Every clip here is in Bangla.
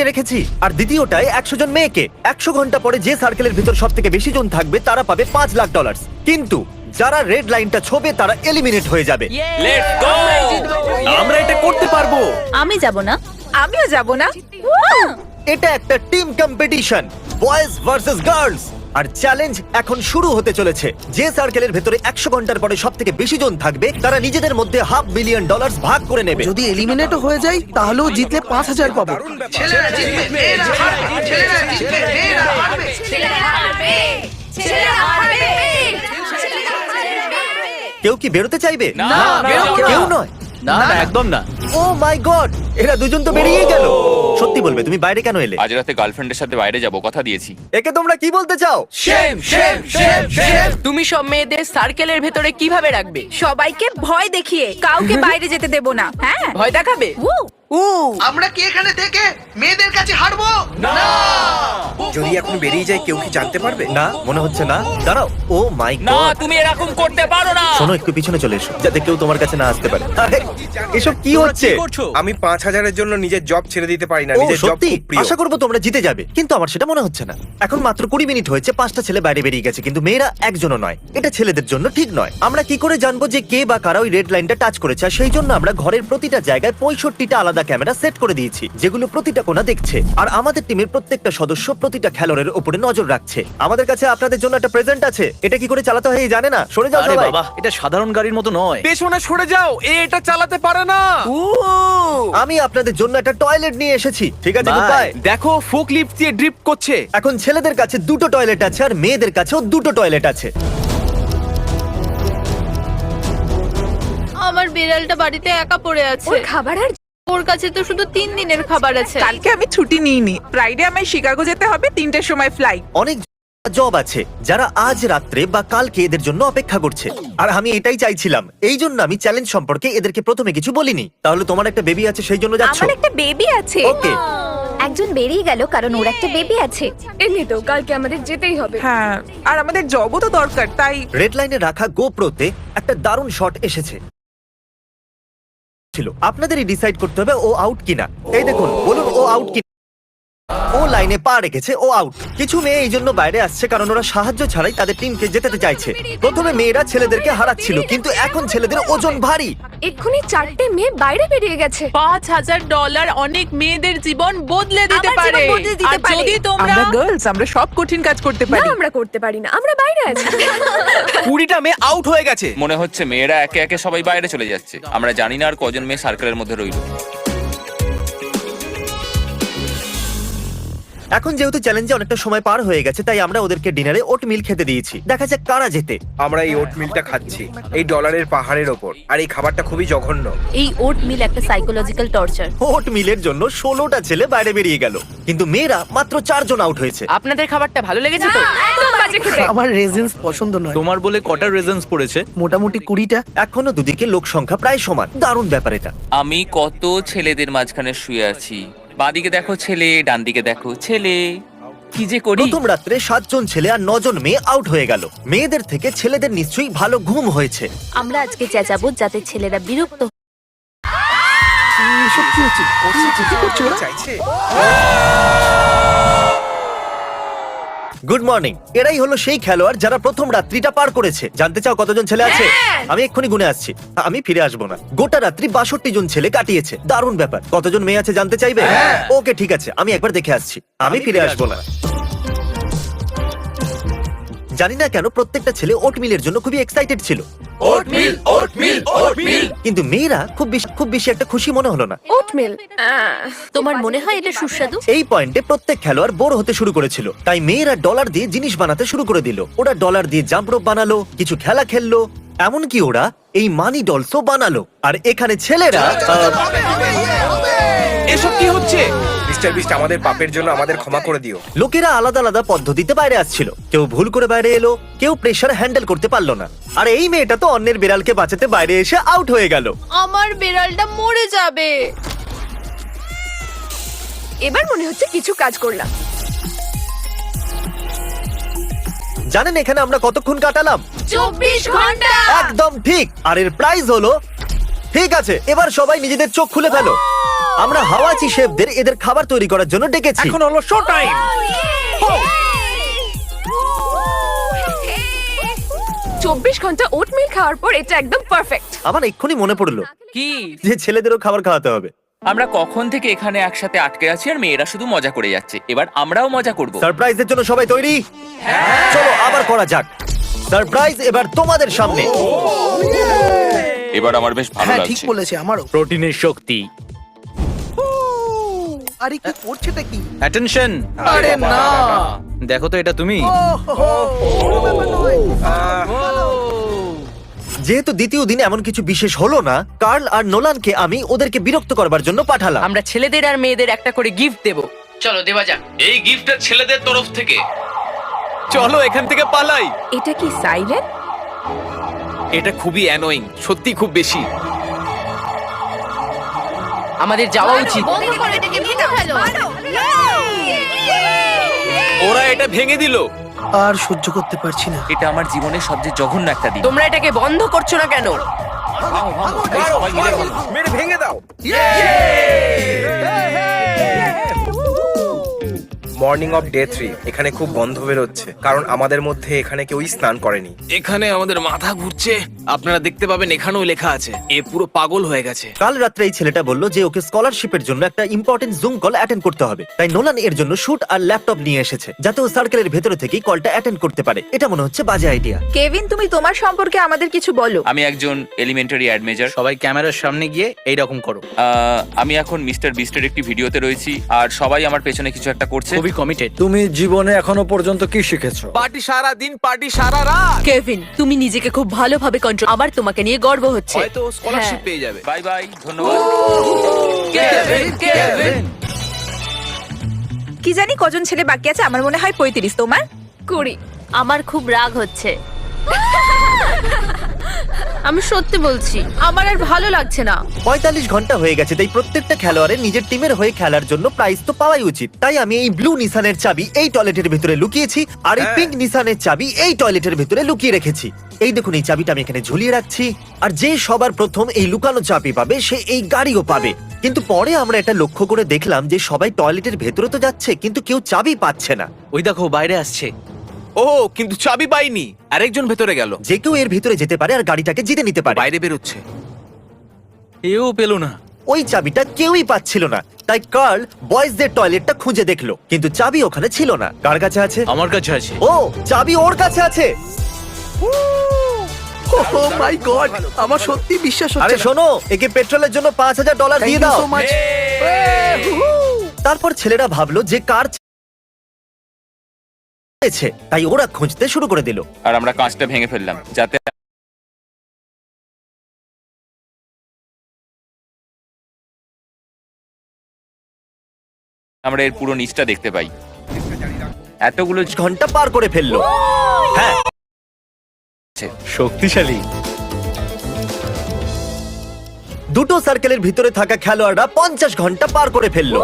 রেখেছি আর দ্বিতীয়টায় 100 জন মেয়েকে। 100 ঘন্টা পরে যে সার্কেলের ভিতর সব থেকে বেশি জন থাকবে তারা পাবে $5 লাখ। কিন্তু যারা রেড লাইনটা ছোবে তারা এলিমিনেট হয়ে যাবে। Let's go! আমরা এটা করতে পারবো। আমি যাব না। আমিও যাব না। এটা একটা team competition, boys versus girls. আর চ্যালেঞ্জ এখন শুরু হতে চলেছে। যে সার্কেলের ভেতরে 100 ঘন্টার পরে সব থেকে বেশি জন থাকবে তারা নিজেদের মধ্যে $500 মিলিয়ন ভাগ করে নেবে। যদি এলিমিনেটও হয়ে যায় তাহলেও জিতলে 5,000 পাবো। ছেলেরা জিতবে, মেয়েরা হারবে। ছেলেরা জিতবে, মেয়েরা হারবে। কেউ কি বেরোতে চাইবে? না, কেউ নয়। না না, একদম না। ও মাই গড, এরা দুজন তো বেরিয়ে গেল। সত্যি বলবে, তুমি বাইরে কেন এলে? আজ রাতে গার্লফ্রেন্ডের সাথে বাইরে যাব, কথা দিয়েছি। একে তোমরা কি বলতে চাও? Shame shame shame shame. তুমি সব মেয়েদের সার্কেলের ভেতরে কিভাবে রাখবে? সবাইকে ভয় দেখিয়ে কাউকে বাইরে যেতে দেব না। হ্যাঁ, ভয় দেখাবে। আমরা কি এখানে থেকে মেয়েদের কাছে হারবো? যদি এখন বেরিয়ে যায় কেউ কি জানতে পারবে? না, মনে হচ্ছে না। দাঁড়াও, ও মাই না, গড। তুমি এরকম করতে পারো না। শোনো, একটু পিছনে চলে এসো যাতে কেউ তোমার কাছে না আসতে পারে। আরে, এসব কি হচ্ছে? আমি 5,000-এর জন্য নিজের জব ছেড়ে দিতে পারি না। ও নিজের জব সত্যি? খুব প্রিয়। আশা করবো তোমরা জিতে যাবে, কিন্তু আমার সেটা মনে হচ্ছে না। এখন মাত্র 20 মিনিট হয়েছে, 5টা ছেলে বাইরে বেরিয়ে গেছে, কিন্তু মেয়েরা একজনও নয়। এটা ছেলেদের জন্য ঠিক নয়। আমরা কি করে জানবো যে কে বা কারা ওই রেড লাইনটা টাচ করেছে? আর সেই জন্য আমরা ঘরের প্রতিটা জায়গায় 65টা আলাদা ক্যামেরা সেট করে দিয়েছি, যেগুলো প্রতিটা কোণা দেখছে। আর আমাদের টিমের প্রত্যেকটা সদস্য প্রতিটা খেলোয়াড়ের উপরে নজর রাখছে। আমাদের কাছে আপনাদের জন্য একটা প্রেজেন্ট আছে। এটা কি করে চালাতে হয় জানে না? সরে যাও আরে সবাই। বাবা, এটা সাধারণ গাড়ির মতো নয়। পেছনে সরে যাও, এটা চালাতে পারে না। আমি আপনাদের জন্য একটা টয়লেট নিয়ে এসেছি। ঠিক আছে, Bye. গুডবাই। দেখো, ফোক লিফট দিয়ে ড্রিপ করছে। এখন ছেলেদের কাছে 2টো টয়লেট আছে আর মেয়েদের কাছেও 2টো টয়লেট আছে। আমার বিড়ালটা বাড়িতে একা পড়ে আছে। ওর খাবার আর ওর কাছে তো শুধু 3 দিনের খাবার আছে। কালকে আমি ছুটি নিইনি। ফ্রাইডে আমায় শিকাগো যেতে হবে, 3টের সময় ফ্লাইট। অনেক জব আছে যারা আজ রাত্রে বা কালকে এদের জন্য অপেক্ষা করছে, আর আমি এটাই চাইছিলাম। এই জন্য আমি চ্যালেঞ্জ সম্পর্কে এদেরকে প্রথমে কিছু বলিনি। তাহলে তোমার একটা বেবি আছে সেই জন্য যাচ্ছ? আমার একটা বেবি আছে। ওকে, একজন বেরিয়ে গেল কারণ ওর একটা বেবি আছে। এমনি তো কালকে আমাদের যেতেই হবে। হ্যাঁ, আর আমাদের জবও তো দরকার, তাই রেড লাইনে রাখা গোপ্রোতে একটা দারুণ শট এসেছে ছিল। আপনাদেরই ডিসাইড করতে হবে ও আউট কিনা। এই দেখুন, বলুন ও আউট কিনা। ও লাইনে পা রেখেছে, ও আউট। কিছু মেয়ে এই জন্য বাইরে আসছে কারণ ওরা সাহায্য ছাড়াই তাদের টিমকে জেতাতে চাইছে। প্রথমে মেয়েরা ছেলেদেরকে হারাচ্ছিল, কিন্তু এখন ছেলেদের ওজন ভারী। এক্ষুনি 4টে মেয়ে বাইরে বেরিয়ে গেছে। $5,000 অনেক মেয়েদের জীবন বদলে দিতে আমার পারে। জীবন বদলে দিতে আর পারে। যদি তোমরা আমরা গার্লস, আমরা সব কঠিন কাজ করতে না, পারি। আমরা করতে পারি না, আমরা বাইরে আছি। 20টা মেয়ে আউট হয়ে গেছে। মনে হচ্ছে মেয়েরা একে একে সবাই বাইরে চলে যাচ্ছে। আমরা জানি না আর কজন মেয়ে সার্কেলের মধ্যে রইল। এখন যেহেতু চ্যালেঞ্জে অনেকটা সময় পার হয়ে গেছে, তাই আমরা ওদেরকে ডিনারে ওট মিল খেতে দিয়েছি। দেখা যাক কারা জেতে। আমরা এই ওট মিলটা খাচ্ছি এই ডলারের পাহাড়ের ওপর, আর এই খাবারটা খুবই জঘন্য। এই ওট মিল একটা সাইকোলজিক্যাল টর্চার। ওট মিলের জন্য 16টা ছেলে বাইরে বেরিয়ে গেল, কিন্তু মেয়েরা মাত্র 4 জন আউট হয়েছে। আপনাদের খাবারটা ভালো লেগেছে তো? একদম বাজে খেতে। আমার রেজেন্স পছন্দ নয়। তোমার বলে কটা রেজেন্স পড়েছে? মোটামুটি 20টা। এখনো দুদিকে লোক সংখ্যা প্রায় সমান। দারুণ ব্যাপার এটা। আমি কত ছেলেদের মাঝখানে শুয়ে আছি। বাঁদিকে দেখো ছেলে, ডান দিকে দেখো ছেলে। কি যে করি। প্রথম রাত্রে 7 জন ছেলে আর 9 জন মেয়ে আউট হয়ে গেল। মেয়েদের থেকে ছেলেদের নিশ্চয়ই ভালো ঘুম হয়েছে। আমরা আজকে চেঁচাবো যাতে ছেলেরা বিরক্ত। এসব কি হচ্ছে? কি করছো ওরা? চাইছে গুড মর্নিং। এরাই হলো সেই খেলোয়াড় যারা প্রথম রাত্রিটা পার করেছে। জানতে চাও কতজন ছেলে আছে? আমি এক্ষুনি গুনে আসছি, আমি ফিরে আসবো না। গোটা রাত্রি 62 জন ছেলে কাটিয়েছে। দারুণ ব্যাপার। কতজন মেয়ে আছে জানতে চাইবে? ওকে, ঠিক আছে, আমি একবার দেখে আসছি। আমি ফিরে আসবো না। জানি না কেন প্রত্যেকটা ছেলে ওট মিলের জন্য খুবই এক্সাইটেড ছিল, ওটমিল ওটমিল ওটমিল। কিন্তু মেয়েরা খুব বেশি একটা খুশি মনে হলো না। ওট মিল, তোমার মনে হয় এটা সুস্বাদু? এই পয়েন্টে প্রত্যেক খেলোয়াড় বোর হতে শুরু করেছিল, তাই মেয়েরা ডলার দিয়ে জিনিস বানাতে শুরু করে দিল। ওরা ডলার দিয়ে জাম্প রোপ বানালো, কিছু খেলা খেললো, এমনকি ওরা এই মানি ডলসও বানালো। আর এখানে ছেলেরা এসব কি হচ্ছে? মিস্টার বিস্ট, আমাদের পাপের জন্য আমাদের ক্ষমা করে দিও। লোকেরা আলাদা আলাদা পদ্ধতিতে বাইরে আসছিল। কেউ ভুল করে বাইরে এলো, কেউ প্রেসার হ্যান্ডেল করতে পারলো না। আর এই মেয়েটা তো অন্যের বিড়ালকে বাঁচাতে বাইরে এসে আউট হয়ে গেল। আমার বিড়ালটা মরে যাবে। এবার মনে হচ্ছে কিছু কাজ করলাম। জানেন এখানে আমরা কতক্ষণ কাটালাম? 24 ঘন্টা। একদম ঠিক। আর এর প্রাইজ হলো, ঠিক আছে, এবার সবাই নিজেদের চোখ খুলে ফেলো। আমরা হাওয়াচি শেফদের এদের খাবার তৈরি করার জন্য ডেকেছি। এখন হলো শো টাইম। 24 ঘন্টা ওটমিল খাওয়ার পর এটা একদম পারফেক্ট। আমার এক্ষুনি মনে পড়লো কি যে ছেলেদেরও খাবার খাওয়াতে হবে। আমরা কখন থেকে এখানে একসাথে আটকে আছি আর মেয়েরা শুধু মজা করে যাচ্ছে, এবার আমরাও মজা করব। সারপ্রাইজের জন্য সবাই তৈরি? চলো আবার করা যাক। সারপ্রাইজ এবার তোমাদের সামনে। এবার আমার বেশ ভালো হ্যাঁ ঠিক লাগছে। বলেছে আমারও। প্রোটিনের শক্তি। আরে কি করছেটা কি? অ্যাটেনশন। আরে না। দেখো তো এটা তুমি। যেহেতু দ্বিতীয় দিন এমন কিছু বিশেষ হলো না, কার্ল আর নোলানকে আমি ওদেরকে বিরক্ত করবার জন্য পাঠালাম। আমরা ছেলেদের আর মেয়েদের একটা করে গিফট দেব। চলো দেওয়া যাক। এই গিফটটা ছেলেদের তরফ থেকে। চলো এখান থেকে পালাই। এটা কি সাইলেন্ট? এটা খুবই অ্যানোয়িং, সত্যি খুব বেশি। আমাদের যাওয়া উচিত। বন্ধ করে এটাকে ভেঙে ফেলো। ওরা এটা ভেঙে দিল। আর সহ্য করতে পারছি না। এটা আমার জীবনের সবচেয়ে জঘন্য একটা দিন। তোমরা এটাকে বন্ধ করছো না কেন? মেরে ভেঙে দাও। মর্নিং অফ ডে 3 এখানে খুব গন্ধ বেরোচ্ছে, কারণ আমাদের মধ্যে এখানে কেউই স্নান করেনি। এখানে আমাদের মাথা ঘুরছে। আপনারা দেখতে পাবেন এখানেও লেখা আছে, এ পুরো পাগল হয়ে গেছে। কাল রাত্রে এই ছেলেটা বললো যে ওকে স্কলারশিপের জন্য একটা ইম্পর্টেন্ট জুম কল অ্যাটেন্ড করতে হবে, তাই নোলান এর জন্য শুট আর ল্যাপটপ নিয়ে এসেছে যাতে ও সার্কেলের ভেতরে থেকেই কলটা অ্যাটেন্ড করতে পারে। এটা মনে হচ্ছে বাজে আইডিয়া। কেভিন, তুমি তোমার সম্পর্কে আমাদের কিছু বলো। আমি একজন এলিমেন্টারি অ্যাড মেজর। সবাই ক্যামেরার সামনে গিয়ে এইরকম করো। আমি এখন মিস্টার বিস্টের একটি ভিডিওতে রয়েছি আর সবাই আমার পেছনে কিছু একটা করছে। খুবই কমিটেড। তুমি জীবনে এখনো পর্যন্ত কি শিখেছো? পার্টি সারা দিন, পার্টি সারা রাত। কেভিন, তুমি নিজেকে খুব ভালোভাবে কন্ট্রোল। আবার তোমাকে নিয়ে গর্ব হচ্ছে। হয়তো স্কলারশিপ পেয়ে যাবে। বাই বাই, ধন্যবাদ। কি জানি কজন ছেলে বাকি আছে, আমার মনে হয় 35। তোমার? 20। আমার খুব রাগ হচ্ছে। আমি সত্যি বলছি, আমার আর ভালো লাগছে না। 45 ঘন্টা হয়ে গেছে, তাই প্রত্যেকটা খেলোয়াড়ের নিজের টিমের হয়ে খেলার জন্য প্রাইজ তো পাওয়াই উচিত। তাই আমি এই ব্লু নিসানের চাবি এই টয়লেটের ভিতরে লুকিয়েছি, আর এই পিঙ্ক নিসানের চাবি এই টয়লেটের ভিতরে লুকিয়ে রেখেছি। এই দেখুন, এই চাবিটা আমি এখানে ঝুলিয়ে রাখছি, আর যে সবার প্রথম এই লুকানো চাবি পাবে সে এই গাড়িও পাবে। কিন্তু পরে আমরা এটা লক্ষ্য করে দেখলাম যে সবাই টয়লেটের ভেতরে তো যাচ্ছে, কিন্তু কেউ চাবি পাচ্ছে না। ওই দেখো বাইরে আসছে। ও কিন্তু চাবি পাইনি, আরেকজন ভেতরে গেল। যে কেউ এর ভিতরে যেতে পারে আর গাড়িটাকে জিতে নিতে পারে। বাইরে বেরোচ্ছে। এও পেলো না। ওই চাবিটা কেউই পাচ্ছিল না, তাই কার্ল বয়েজদের টয়লেটটা খুঁজে দেখলো, কিন্তু চাবি ওখানে ছিল না। কার কাছে আছে? আমার কাছে আছে। ও, চাবি ওর কাছে আছে। ও মাই গড, আমার সত্যি বিশ্বাস আরে হচ্ছে না। শোনো, একে পেট্রোলের জন্য $5000 দিয়ে Thank you দাও। so much. তারপর ছেলেরা ভাবলো যে কার চেয়েছে, তাই ওরা খুঁজতে শুরু করে দিল। আর আমরা কাঁচটা ভেঙে ফেললাম যাতে আমরা এর পুরো নিচটা দেখতে পাই। এতগুলো ঘন্টা পার করে ফেললো। হ্যাঁ, শক্তিশালী। দুটো সার্কেলের ভিতরে থাকা খেলোয়াড়রা 50 ঘন্টা পার করে ফেললো।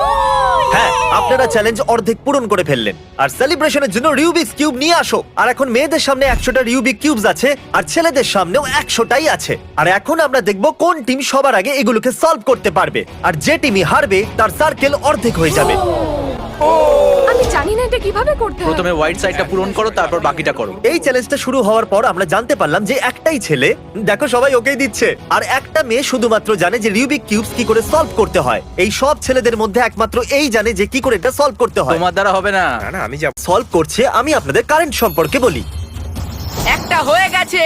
হ্যাঁ, আপনারা চ্যালেঞ্জ অর্ধেক পূরণ করে ফেললেন। আর সেলিব্রেশনের জন্য রিউবিক্স কিউব নিয়ে আসো। আর এখন মেয়েদের সামনে 100টা রিউবিক কিউবস আছে, আর ছেলেদের সামনেও 100টাই আছে। আর এখন আমরা দেখব কোন টিম সবার আগে এগুলোকে সলভ করতে পারবে, আর যে টিমই হারবে তার সার্কেল অর্ধেক হয়ে যাবে। আমি জানি না এটা কিভাবে করতে হয়। প্রথমে হোয়াইট সাইডটা পূরণ করো, তারপর বাকিটা করো। এই চ্যালেঞ্জটা শুরু হওয়ার পর আমরা জানতে পারলাম যে একটাই ছেলে, দেখো সবাই ওকেই দিচ্ছে, আর একটা মেয়ে শুধুমাত্র জানে যে রিউবিক কিউবস কি করে সলভ করতে হয়। এই সব ছেলেদের মধ্যে একমাত্র এই জানে যে কি করে এটা সলভ করতে হয়। তোমার দ্বারা হবে না। না না, আমি যাব। সলভ করছে, আমি আপনাদের কারেন্ট সম্পর্কে বলি। একটা হয়ে গেছে।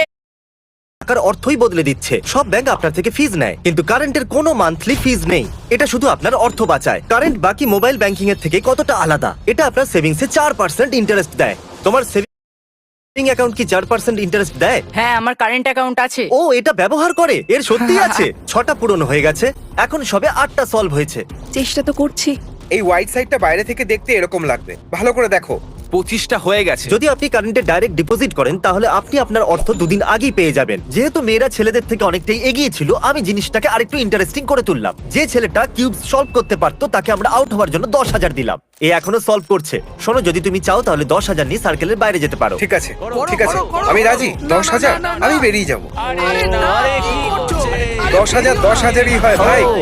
টাকার অর্থই বদলে দিচ্ছে। সব ব্যাংক আপনার থেকে ফিজ নেয়, কিন্তু কারেন্টের কোনো মান্থলি ফিজ নেই। এটা শুধু আপনার অর্থ বাঁচায়। কারেন্ট বাকি মোবাইল ব্যাংকিং এর থেকে কতটা আলাদা। এটা আপনার সেভিংসে 4% ইন্টারেস্ট দেয়। তোমার সেভিং অ্যাকাউন্ট কি 4% ইন্টারেস্ট দেয়? হ্যাঁ, আমার কারেন্ট অ্যাকাউন্ট আছে। ও এটা ব্যবহার করে? এর সত্যি আছে। 6টা পূরণ হয়ে গেছে, এখন সবে 8টা সলভ হয়েছে। চেষ্টা তো করছি। এই হোয়াইট সাইডটা বাইরে থেকে দেখতে এরকম লাগবে, ভালো করে দেখো। 25টা হয়ে গেছে। যদি আপনি কারেন্টে ডাইরেক্ট ডিপোজিট করেন তাহলে আপনি আপনার অর্থ 2 দিন আগেই পেয়ে যাবেন। যেহেতু মেয়েরা ছেলেদের থেকে অনেকটাই এগিয়ে ছিল, আমি জিনিসটাকে আরেকটু ইন্টারেস্টিং করে তুললাম। যে ছেলেটা কিউব সলভ করতে পারতো তাকে আমরা আউট হওয়ার জন্য 10,000 দিলাম। এ এখনো সলভ করছে। শোনো, যদি তুমি চাও তাহলে 10,000 নিয়ে সার্কেলের বাইরে যেতে পারো। ঠিক আছে, ঠিক আছে, আমি রাজি। 10,000 আমি বেরিয়ে যাব। 10,000 10,000ই হয় ভাই। ও,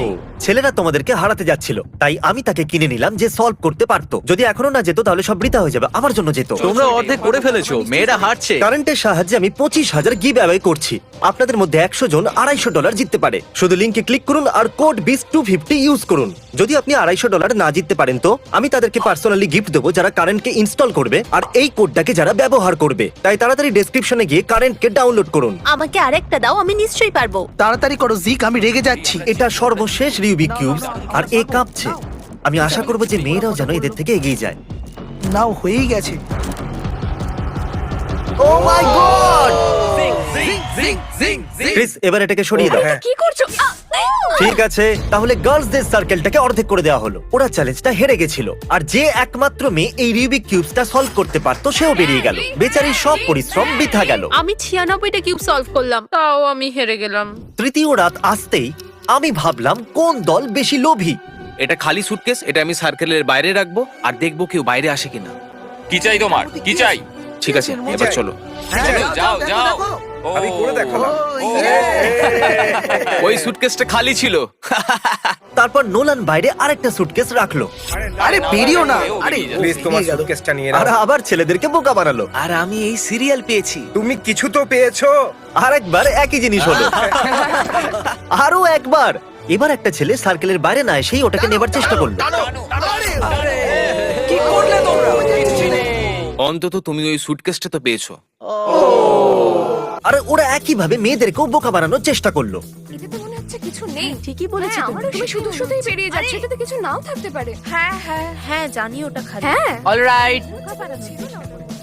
ছেলেরা তোমাদেরকে হারাতে যাচ্ছিল, তাই আমি তাকে কিনে নিলাম যে সলভ করতে পারতো। যদি এখনো না যেত তাহলে সব বৃথা হয়ে যাবে, আমার জন্য যেত। তোমরা অর্ধেক করে ফেলেছো, মেয়েরা হারছে। কারেন্টের সাহায্যে আমি 25,000 গিভ অ্যাওয়ে করছি। আপনাদের মধ্যে 100 জন $250 জিততে পারে। শুধু লিংকে ক্লিক করুন আর কোড BEAST250 ইউজ করুন। যদি আপনি $250 না জিততে পারেন তো আমি তাদেরকে পার্সোনালি গিফট দেবো যারা কারেন্টকে ইনস্টল করবে আর এই কোডটাকে যারা ব্যবহার করবে। তাই তাড়াতাড়ি ডেসক্রিপশনে গিয়ে কারেন্টকে ডাউনলোড করুন। আমাকে আরেকটা দাও, আমি নিশ্চয়ই পারবো। তাড়াতাড়ি করো জিক, আমি রেগে যাচ্ছি। এটা সর্বশেষ রিউবিক কিউবস আর এ কাঁপছে। আমি আশা করব যে মেয়েরাও যেন এদের থেকে এগিয়ে যায়। নাও হয়েই গেছে। ও মাই গড! ক্রিস, এবার এটাকে সরিয়ে দাও। কি করছো? ঠিক আছে, তাহলে গার্লসদের সার্কেলটাকে অর্ধেক করে দেওয়া হলো। ওরা চ্যালেঞ্জটা হেরে গেছিল আর যে একমাত্র মেয়ে এই রিউবিক কিউবসটা সলভ করতে পারতো সেও বেরিয়ে গেল। বেচারির সব পরিশ্রম বৃথা গেল। আমি 96টা কিউব সলভ করলাম, তাও আমি হেরে গেলাম। তৃতীয় রাত আসতেই আমি ভাবলাম কোন দল বেশি লোভী। এটা খালি সুটকেস, এটা আমি সার্কেলের বাইরে রাখবো আর দেখবো কেউ বাইরে আসে কিনা। কি চাই তোমার, কি চাই? ঠিক আছে, এবার চলো। যাও যাও। আমি করে দেখালাম। ওই সুটকেসটা খালি ছিল। তারপর নোলান বাইরে আরেকটা সুটকেস রাখলো আরে বেরিও না। আরে প্লিজ তোমার সুটকেসটা নিয়ে আর নাও। আবার ছেলেদেরকে বোকা বানালো। আর আমি এই সিরিয়াল পেয়েছি। তুমি কিছু তো পেয়েছো। আরেকবার একই জিনিস হলো। আরো একবার। এবার একটা ছেলে সার্কেলের বাইরে না এসেই ওটাকে নেবার চেষ্টা করলো। অন্তত তুমি ওই সুটকেসটা তো পেয়েছো। আর ওরা একই ভাবে মেয়েদেরকেও বোকা বানানোর চেষ্টা করলো। এটাতে মনে হচ্ছে কিছু নেই। ঠিকই বলেছো তুমি শুধু শুধুই বেরিয়ে যাচ্ছ, এটাতে কিছু নাও থাকতে পারে। হ্যাঁ হ্যাঁ হ্যাঁ, জানি ওটা খালি। হ্যাঁ, অলরাইট,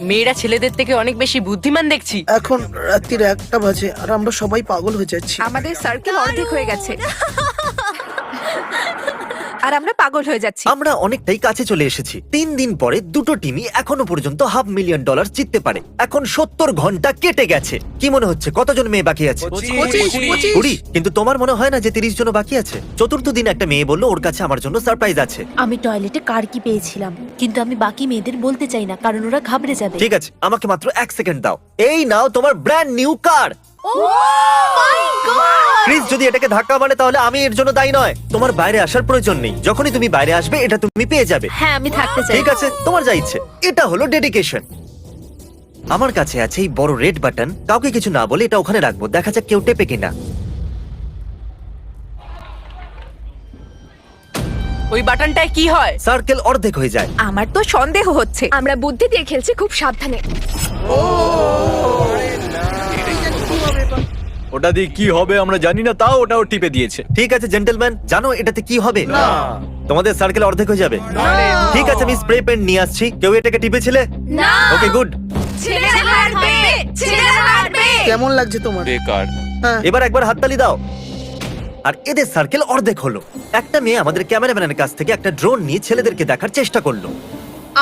মেয়েরা ছেলেদের থেকে অনেক বেশি বুদ্ধিমান দেখছি। এখন রাত্রির 1টা বাজে আর আমরা সবাই পাগল হয়ে যাচ্ছি। আমাদের সার্কেল অর্ধেক হয়ে গেছে আর আমরা পাগল হয়ে যাচ্ছি। আমরা অনেকটাই কাছে চলে এসেছি। 3 দিন পরে দুটো টিমই এখনো পর্যন্ত $500,000 জিততে পারে। এখন 70 ঘন্টা কেটে গেছে। কি মনে হচ্ছে কতজন মেয়ে বাকি আছে? 20। কিন্তু তোমার মনে হয় না যে 30 জন বাকি আছে? চতুর্থ দিন একটা মেয়ে বললো ওর কাছে আমার জন্য সারপ্রাইজ আছে। আমি টয়লেটে কার কি পেয়েছিলাম, কিন্তু আমি বাকি মেয়েদের বলতে চাই না কারণ ওরা ঘাবড়ে যাবে। ঠিক আছে, আমাকে মাত্র 1 সেকেন্ড দাও। এই নাও তোমার ব্র্যান্ড নিউ কার। প্লিজ, যদি এটাকে ধাক্কা মারে তাহলে আমি এর জন্য দায়ী নয়। তোমার বাইরে আসার প্রয়োজন নেই। যখনই তুমি বাইরে আসবে এটা তুমি পেয়ে যাবে। হ্যাঁ, আমি থাকতে চাই। ঠিক আছে, তোমার যা ইচ্ছে। এটা হলো ডেডিকেশন। আমার কাছে আছে এই বড় রেড বাটন। কাউকে কিছু না বলে এটা ওখানে রাখবো, দেখা যাক কেউ টেপে কিনা। ওই বাটনটায় কি হয়? সার্কেল অর্ধেক হয়ে যায়। আমার তো সন্দেহ হচ্ছে। আমরা বুদ্ধি দিয়ে খেলছি, খুব সাবধানে। ওটা দিয়ে কি হবে আমরা জানি না, তাও ওটাও টিপে দিয়েছে। ঠিক আছে জেন্টলম্যান, জানো এটাতে কি হবে? তোমাদের সার্কেল অর্ধেক হয়ে যাবে। ঠিক আছে, আমি স্প্রে পেন নিয়ে আসছি। কেউ এটাকে টিপেছিলে? না, ওকে, গুড। ছেলেরা হারবে, ছেলেরা হারবে। কেমন লাগছে তোমার? বেকার। এবার একবার হাততালি দাও। আর এদের সার্কেল অর্ধেক হলো। একটা মেয়ে আমাদের ক্যামেরাম্যানের কাছ থেকে একটা ড্রোন নিয়ে ছেলেদেরকে দেখার চেষ্টা করলো।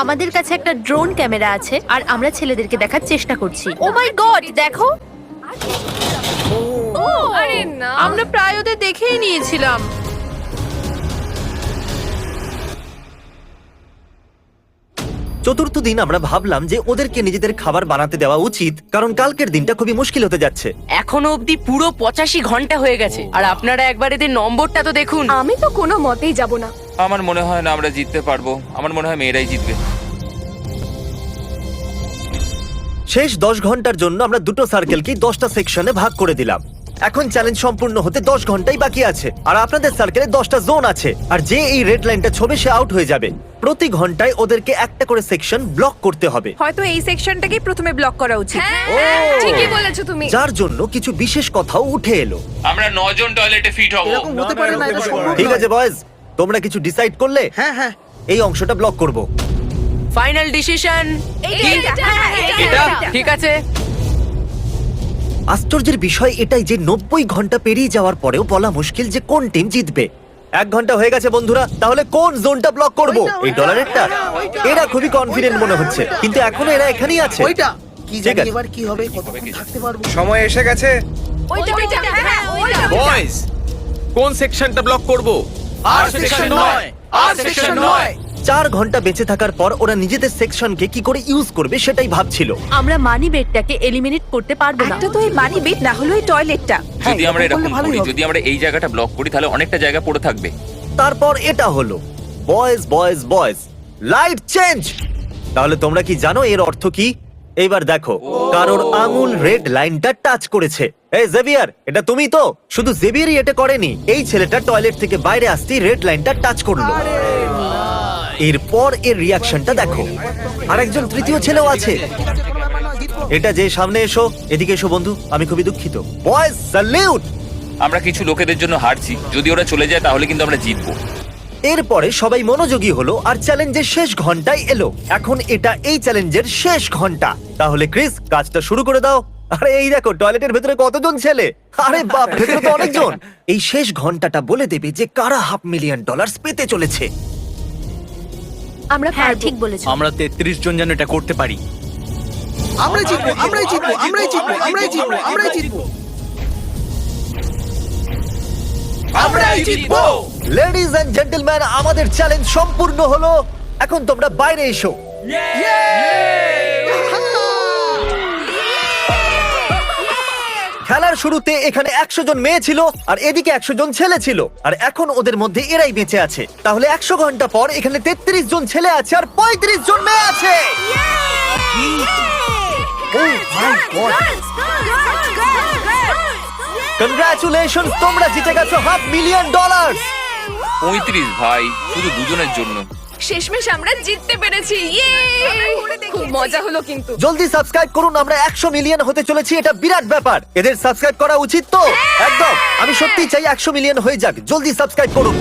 আমাদের কাছে একটা ড্রোন ক্যামেরা আছে আর আমরা ছেলেদেরকে দেখার চেষ্টা করছি। ও মাই গড, দেখো। ও আরে না, আমরা প্রায় ওদের দেখেই নিয়েছিলাম। চতুর্থ দিন আমরা ভাবলাম যে ওদেরকে নিজেদের খাবার বানাতে দেওয়া উচিত, কারণ কালকের দিনটা খুবই মুশকিল হতে যাচ্ছে। এখনো অবধি পুরো 85 ঘন্টা হয়ে গেছে আর আপনারা একবার এদের নম্বরটা তো দেখুন। আমি তো কোনো মতেই যাব না। আমার মনে হয় না আমরা জিততে পারবো। আমার মনে হয় মেয়েরাই জিতবে। শেষ 10 ঘন্টার জন্য আমরা দুটো সার্কেলকে 10টা সেকশনে ভাগ করে দিলাম। এখন চ্যালেঞ্জ সম্পূর্ণ হতে 10 ঘন্টাই বাকি আছে। আর আপনাদের সার্কেলে 10টা জোন আছে, আর যে এই রেড লাইনটা ছোবে সে আউট হয়ে যাবে। প্রতি ঘন্টায় ওদেরকে একটা করে সেকশন ব্লক করতে হবে। হয়তো এই সেকশনটাকেই প্রথমে ব্লক করা উচিত। হ্যাঁ, ঠিকই বলেছো তুমি। যার জন্য কিছু বিশেষ কথাও উঠে এলো। আমরা 9 জন টয়লেটে ফিট হব। এরকম হতে পারে না, এটা সম্ভব ঠিক নয়। আছে বয়েজ, তোমরা কিছু ডিসাইড করলে? হ্যাঁ হ্যাঁ, এই অংশটা ব্লক করব। ফাইনাল ডিসিশন এটা ঠিক আছে। আশ্চর্যের বিষয় এটাই যে 90 ঘন্টা পেরিয়ে যাওয়ার পরেও বলা মুশকিল যে কোন টিম জিতবে। 1 ঘন্টা হয়ে গেছে বন্ধুরা, তাহলে কোন জোনটা ব্লক করব? এই ডলারেরটা? এরা খুবই কনফিডেন্ট মনে হচ্ছে, কিন্তু এখনো এরা এখানেই আছে। ওইটা কি ঠিক জানি আছে। এবার কি হবে, কতক্ষণ থাকতে পারবো? সময় এসে গেছে। ওইটা হ্যাঁ, ওইটা। বয়েজ, কোন সেকশনটা ব্লক করব? আর সেকশন নয়, আর সেকশন নয়। 4 ঘন্টা বেঁচে থাকার পর ওরা নিজেদের সেকশনকে কি করে ইউজ করবে সেটাই ভাবছিল। আমরা মানি বেডটাকে এলিমিনেট করতে পারবো না। একটা তো এই মানি বেড, না হলো এই টয়লেটটা। যদি আমরা এরকম এরকম করলে ভালোই করি, হবে। যদি আমরা এই জায়গাটা ব্লক করি তাহলে অনেকটা জায়গা পড়ে থাকবে। তারপর এটা হলো boys boys boys light change. তাহলে তোমরা কি জানো এর অর্থ কি? এইবার দেখো, কারোর আঙুল রেড লাইনটা টাচ করেছে। এই জেভিয়ার, এটা তুমি তো? শুধু জেভিয়ারই এটা করেনি, এই ছেলেটা টয়লেট থেকে বাইরে আসতেই রেড লাইনটা টাচ করলো। এরপর এর রিয়াকশনটা দেখো। আরেকজন তৃতীয় ছেলেও আছে। এটা যে সামনে এসো, এদিকে এসো বন্ধু, আমি খুবই দুঃখিত। Boys salute. আমরা কিছু লোকেদের জন্য হারছি, যদি ওরা চলে যায় তাহলে কিন্তু আমরা জিতবো। এরপরে সবাই মনোযোগী হলো আর চ্যালেঞ্জের শেষ ঘন্টায় এলো। এখন এটা এই চ্যালেঞ্জের শেষ ঘন্টা। তাহলে ক্রিস, কাজটা শুরু করে দাও। আরে এই দেখো, টয়লেটের ভেতরে কতজন ছেলে! আরে বাপ, ভেতরে তো অনেকজন। এই শেষ ঘন্টাটা বলে দেবে যে কারা $500,000 পেতে চলেছে। আমরা হ্যাঁ ঠিক বলেছো। আমরা 33 জন যেন এটা করতে পারি। আমরাই জিতবো, আমরাই জিতবো, আমরাই জিতবো, আমরাই জিতবো, আমরাই জিতবো। আমরাই জিতবো। লেডিজ এন্ড জেন্টলম্যান, আমাদের চ্যালেঞ্জ সম্পূর্ণ হলো। এখন তোমরা বাইরে এসো। খেলার শুরুতে এখানে 100 জন মেয়ে ছিল আর এদিকে 100 জন ছেলে ছিল, আর এখন ওদের মধ্যে এরাই বেঁচে আছে। তাহলে 100 ঘন্টা পর এখানে 33 জন ছেলে আছে আর 35 জন মেয়ে আছে। কনগ্রাচুলেশন, তোমরা জিতে গেছো $500,000। 35 ভাই, শুধু দুজনের জন্য। শেষমেশ আমরা জিততে পেরেছি। ইয়ে! খুব মজা হলো কিন্তু। জলদি সাবস্ক্রাইব করুন, আমরা 100 মিলিয়ন হতে চলেছি। এটা বিরাট ব্যাপার। এদের সাবস্ক্রাইব করা উচিত তো? একদম। আমি সত্যি চাই 100 মিলিয়ন হয়ে যাক। জলদি সাবস্ক্রাইব করুন।